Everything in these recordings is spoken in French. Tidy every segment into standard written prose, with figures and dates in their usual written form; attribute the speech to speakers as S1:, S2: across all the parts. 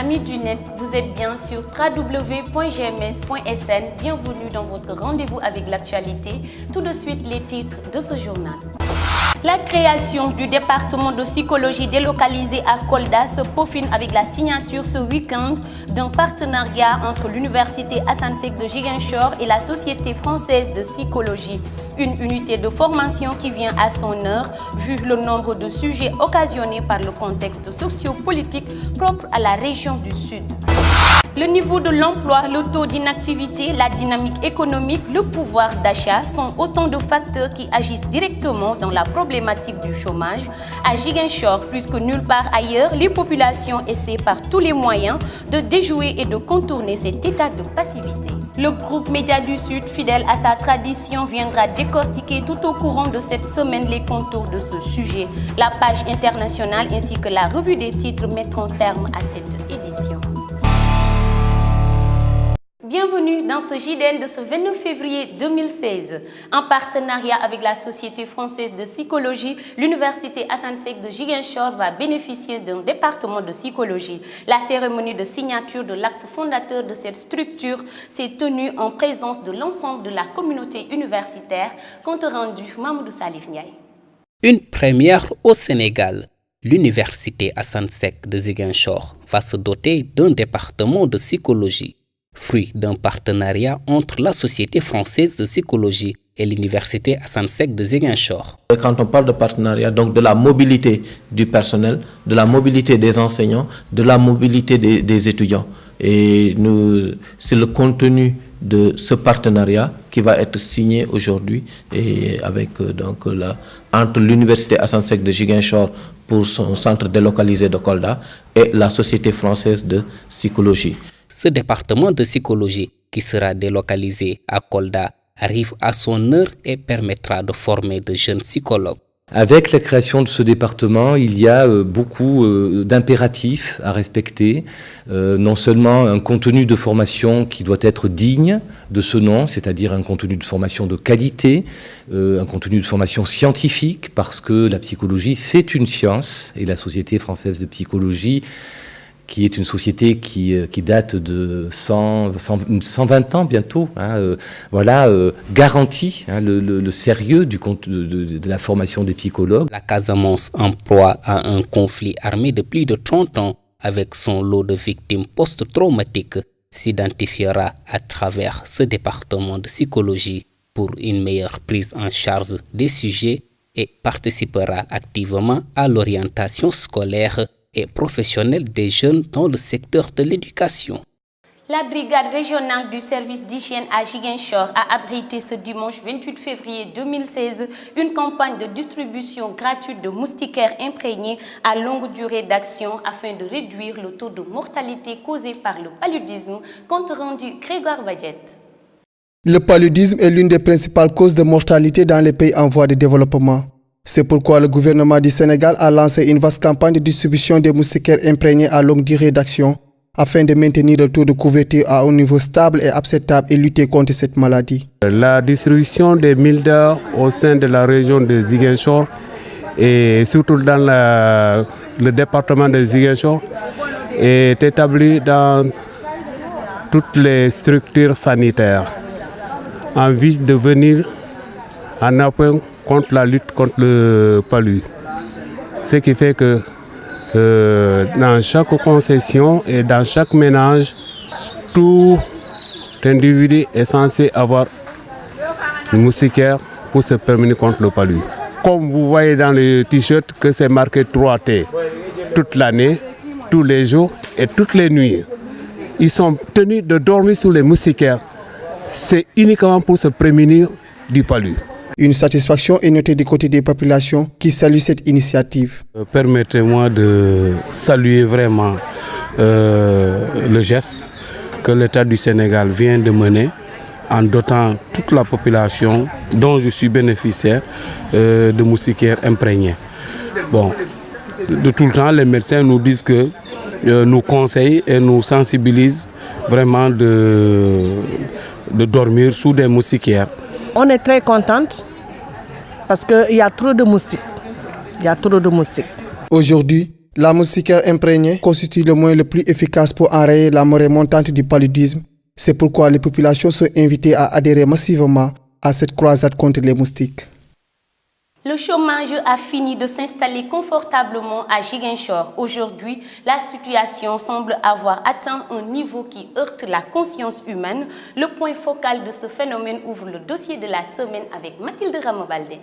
S1: Amis du net, vous êtes bien sur www.gms.sn. Bienvenue dans votre rendez-vous avec l'actualité. Tout de suite, les titres de ce journal. La création du département de psychologie délocalisé à Kolda se peaufine avec la signature ce week-end d'un partenariat entre l'Université Assane Seck de Ziguinchor et la Société française de psychologie. Une unité de formation qui vient à son heure, vu le nombre de sujets occasionnés par le contexte socio-politique propre à la région du Sud. Le niveau de l'emploi, le taux d'inactivité, la dynamique économique, le pouvoir d'achat sont autant de facteurs qui agissent directement dans la problématique du chômage. À Ziguinchor, plus que nulle part ailleurs, les populations essaient par tous les moyens de déjouer et de contourner cet état de passivité. Le groupe Média du Sud, fidèle à sa tradition, viendra décortiquer tout au courant de cette semaine les contours de ce sujet. La page internationale ainsi que la revue des titres mettront terme à cette édition. Bienvenue dans ce JDN de ce 29 février 2016. En partenariat avec la Société française de psychologie, l'Université Assane Seck de Ziguinchor va bénéficier d'un département de psychologie. La cérémonie de signature de l'acte fondateur de cette structure s'est tenue en présence de l'ensemble de la communauté universitaire. Compte rendu, Mamoudou Salif Ndiaye.
S2: Une première au Sénégal. L'Université Assane Seck de Ziguinchor va se doter d'un département de psychologie, fruit d'un partenariat entre la Société française de psychologie et l'Université Assane Seck de Ziguinchor.
S3: Quand on parle de partenariat, donc de la mobilité du personnel, de la mobilité des enseignants, de la mobilité des étudiants. Et c'est le contenu de ce partenariat qui va être signé aujourd'hui et avec entre l'Université Assane Seck de Ziguinchor pour son centre délocalisé de Kolda et la Société française de psychologie.
S2: Ce département de psychologie qui sera délocalisé à Kolda arrive à son heure et permettra de former de jeunes psychologues.
S4: Avec la création de ce département, il y a beaucoup d'impératifs à respecter. Non seulement un contenu de formation qui doit être digne de ce nom, c'est-à-dire un contenu de formation de qualité, un contenu de formation scientifique, parce que la psychologie, c'est une science, et la Société française de psychologie, qui est une société qui date de 120 ans bientôt, garantit le sérieux de la formation des psychologues.
S2: La Casamance en proie à un conflit armé de plus de 30 ans, avec son lot de victimes post-traumatiques, s'identifiera à travers ce département de psychologie pour une meilleure prise en charge des sujets et participera activement à l'orientation scolaire et professionnels des jeunes dans le secteur de l'éducation.
S1: La brigade régionale du service d'hygiène à Ziguinchor a abrité ce dimanche 28 février 2016 une campagne de distribution gratuite de moustiquaires imprégnés à longue durée d'action afin de réduire le taux de mortalité causé par le paludisme. Compte rendu Grégoire Badjette.
S5: Le paludisme est l'une des principales causes de mortalité dans les pays en voie de développement. C'est pourquoi le gouvernement du Sénégal a lancé une vaste campagne de distribution des moustiquaires imprégnés à longue durée d'action afin de maintenir le taux de couverture à un niveau stable et acceptable et lutter contre cette maladie.
S6: La distribution des mildiards au sein de la région de Ziguinchor et surtout dans le département de Ziguinchor est établie dans toutes les structures sanitaires en vue de venir en appui contre la lutte contre le palu. Ce qui fait que dans chaque concession et dans chaque ménage, tout individu est censé avoir une moustiquaire pour se prémunir contre le palu. Comme vous voyez dans le t-shirt que c'est marqué 3T, toute l'année, tous les jours et toutes les nuits. Ils sont tenus de dormir sous les moustiquaires. C'est uniquement pour se prémunir du palu.
S5: Une satisfaction est notée du côté des populations qui saluent cette initiative.
S6: Permettez-moi de saluer vraiment le geste que l'État du Sénégal vient de mener en dotant toute la population dont je suis bénéficiaire de moustiquaires imprégnés. Bon, de tout le temps, les médecins nous disent que nous conseillent et nous sensibilisent vraiment de dormir sous des moustiquaires.
S7: On est très contente parce qu'il y a trop de moustiques.
S5: Aujourd'hui, La moustiquaire imprégnée constitue le moyen le plus efficace pour enrayer la marée montante du paludisme. C'est pourquoi les populations sont invitées à adhérer massivement à cette croisade contre les moustiques.
S1: Le chômage a fini de s'installer confortablement à Ziguinchor. Aujourd'hui, la situation semble avoir atteint un niveau qui heurte la conscience humaine. Le point focal de ce phénomène ouvre le dossier de la semaine avec Mathilde Ramobalde.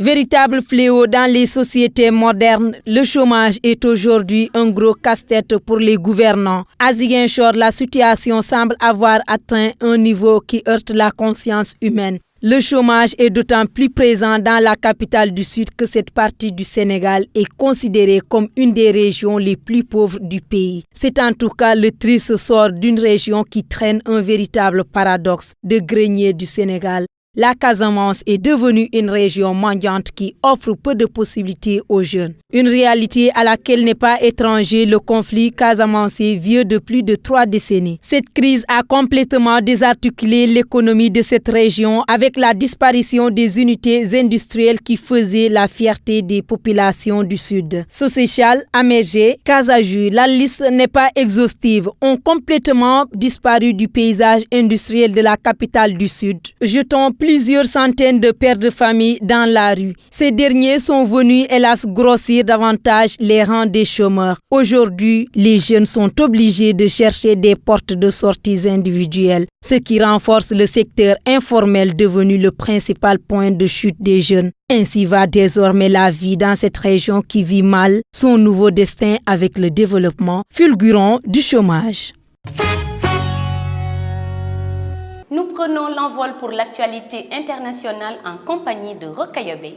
S8: Véritable fléau dans les sociétés modernes, le chômage est aujourd'hui un gros casse-tête pour les gouvernants. À Ziguinchor, la situation semble avoir atteint un niveau qui heurte la conscience humaine. Le chômage est d'autant plus présent dans la capitale du Sud que cette partie du Sénégal est considérée comme une des régions les plus pauvres du pays. C'est en tout cas le triste sort d'une région qui traîne un véritable paradoxe de grenier du Sénégal. La Casamance est devenue une région mendiante qui offre peu de possibilités aux jeunes. Une réalité à laquelle n'est pas étranger le conflit casamancé vieux de plus de 3 décennies. Cette crise a complètement désarticulé l'économie de cette région avec la disparition des unités industrielles qui faisaient la fierté des populations du Sud. Soséchal, Améger, Casaju, la liste n'est pas exhaustive, ont complètement disparu du paysage industriel de la capitale du Sud. Jetons plusieurs centaines de pères de famille dans la rue. Ces derniers sont venus, hélas, grossir davantage les rangs des chômeurs. Aujourd'hui, les jeunes sont obligés de chercher des portes de sortie individuelles, ce qui renforce le secteur informel devenu le principal point de chute des jeunes. Ainsi va désormais la vie dans cette région qui vit mal son nouveau destin avec le développement fulgurant du chômage.
S1: Nous prenons l'envol pour l'actualité internationale en compagnie de Rokhaya-Bey.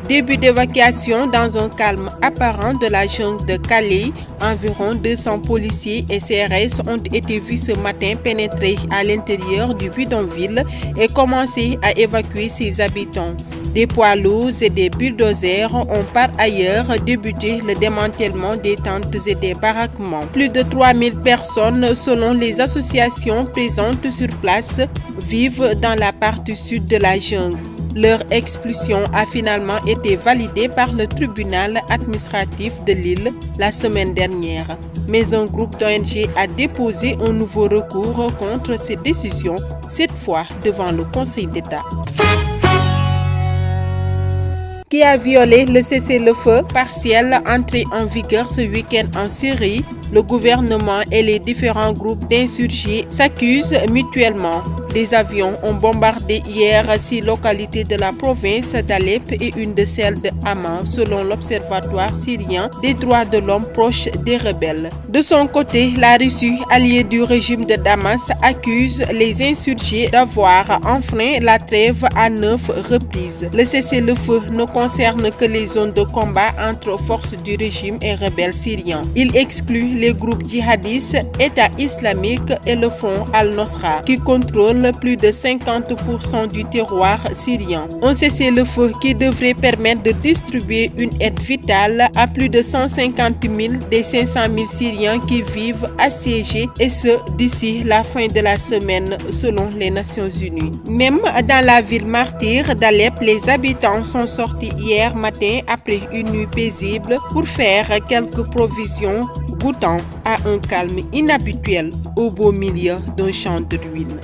S9: Début d'évacuation dans un calme apparent de la jungle de Calais. Environ 200 policiers et CRS ont été vus ce matin pénétrer à l'intérieur du bidonville et commencer à évacuer ses habitants. Des poids lourds et des bulldozers ont par ailleurs débuté le démantèlement des tentes et des baraquements. Plus de 3000 personnes, selon les associations présentes sur place, vivent dans la partie sud de la jungle. Leur expulsion a finalement été validée par le tribunal administratif de Lille la semaine dernière. Mais un groupe d'ONG a déposé un nouveau recours contre cette décision, cette fois devant le Conseil d'État. Qui a violé le cessez-le-feu partiel entré en vigueur ce week-end en Syrie, le gouvernement et les différents groupes d'insurgés s'accusent mutuellement. Des avions ont bombardé hier 6 localités de la province d'Alep et une de celles de Hama, selon l'Observatoire syrien des droits de l'homme proche des rebelles. De son côté, la Russie, alliée du régime de Damas, accuse les insurgés d'avoir enfreint la trêve à 9 reprises. Le cessez-le-feu ne concerne que les zones de combat entre forces du régime et rebelles syriens. Il exclut les groupes djihadistes État islamique et le Front al-Nosra, qui contrôlent plus de 50% du terroir syrien. Un cessez-le-feu qui devrait permettre de distribuer une aide vitale à plus de 150 000 des 500 000 Syriens qui vivent assiégés, et ce d'ici la fin de la semaine selon les Nations Unies. Même dans la ville martyre d'Alep, les habitants sont sortis hier matin après une nuit paisible pour faire quelques provisions, goûtant à un calme inhabituel au beau milieu d'un champ de ruines.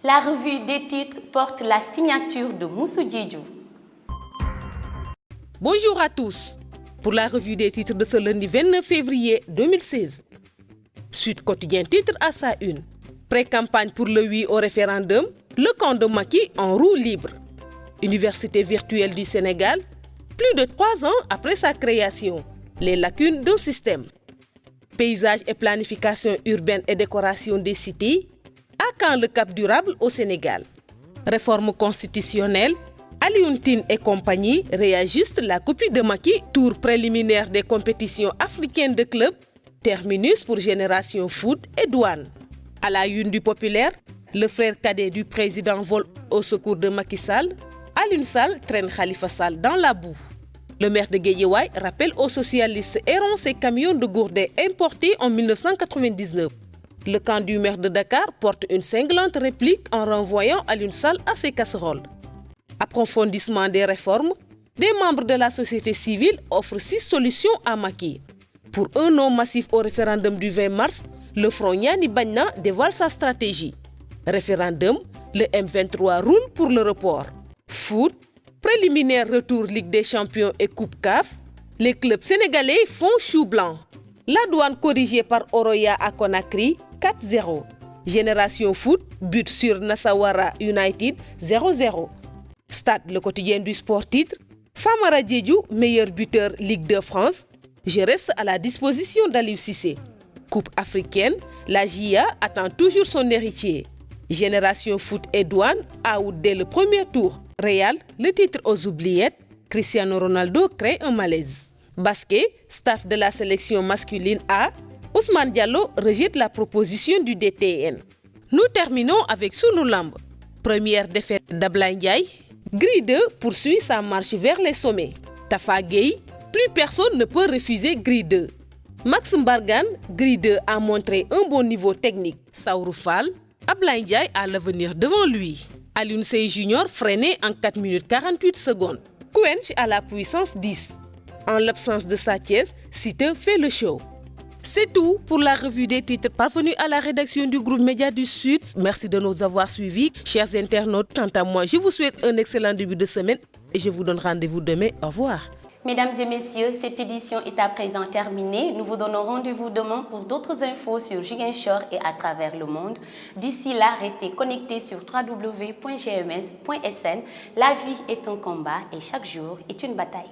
S1: La revue des titres porte la signature de Moussou Diédhiou.
S10: Bonjour à tous. Pour la revue des titres de ce lundi 29 février 2016. Sud Quotidien titre à sa une. Pré-campagne pour le oui au référendum, le camp de Macky en roue libre. Université virtuelle du Sénégal, plus de 3 ans après sa création. Les lacunes d'un système. Paysage et planification urbaine et décoration des cités. À quand le cap durable au Sénégal? Réforme constitutionnelle, Alioune Tine et compagnie réajustent la copie de Macky, tour préliminaire des compétitions africaines de clubs, terminus pour Génération Foot et Douane. À la une du Populaire, le frère cadet du président vole au secours de Macky Sall, Alioune Sall traîne Khalifa Sall dans la boue. Le maire de Guédiawaye rappelle aux socialistes errant ses camions de gourdets importés en 1999. Le camp du maire de Dakar porte une cinglante réplique en renvoyant Alioune Sall à ses casseroles. Approfondissement des réformes, Des membres de la société civile offrent 6 solutions à Macky. Pour un non massif au référendum du 20 mars, le Front Ñaani Bañ Na dévoile sa stratégie. Référendum, le M23 roule pour le report. Foot, préliminaire retour Ligue des Champions et Coupe CAF, les clubs sénégalais font chou blanc. La douane corrigée par Oroya à Conakry, 4-0. Génération Foot, but sur Nassawara United, 0-0. Stade, le quotidien du sport titre, Famara Diédhiou, meilleur buteur Ligue de France. Je reste à la disposition d'Aliou Cissé. Coupe africaine, la JA attend toujours son héritier. Génération Foot et douane, out dès le premier tour. Real, le titre aux oubliettes. Cristiano Ronaldo crée un malaise. Basket, staff de la sélection masculine A. Ousmane Diallo rejette la proposition du DTN. Nous terminons avec Sunu Lamb. Première défaite d'Ablaye Ndiaye. Gris 2 poursuit sa marche vers les sommets. Tafa Gueye, plus personne ne peut refuser Gris 2. Max Mbargane, Gris 2 a montré un bon niveau technique. Saourou Fall, Ablaye Ndiaye a l'avenir devant lui. Alioune Seye Junior freiné en 4 minutes 48 secondes. Quench à la puissance 10. En l'absence de Sathiès, Siteu fait le show. C'est tout pour la revue des titres parvenus à la rédaction du groupe Média du Sud. Merci de nous avoir suivis. Chers internautes, quant à moi, je vous souhaite un excellent début de semaine et je vous donne rendez-vous demain. Au revoir.
S1: Mesdames et messieurs, cette édition est à présent terminée. Nous vous donnons rendez-vous demain pour d'autres infos sur Ziguinchor et à travers le monde. D'ici là, restez connectés sur www.gms.sn. La vie est un combat et chaque jour est une bataille.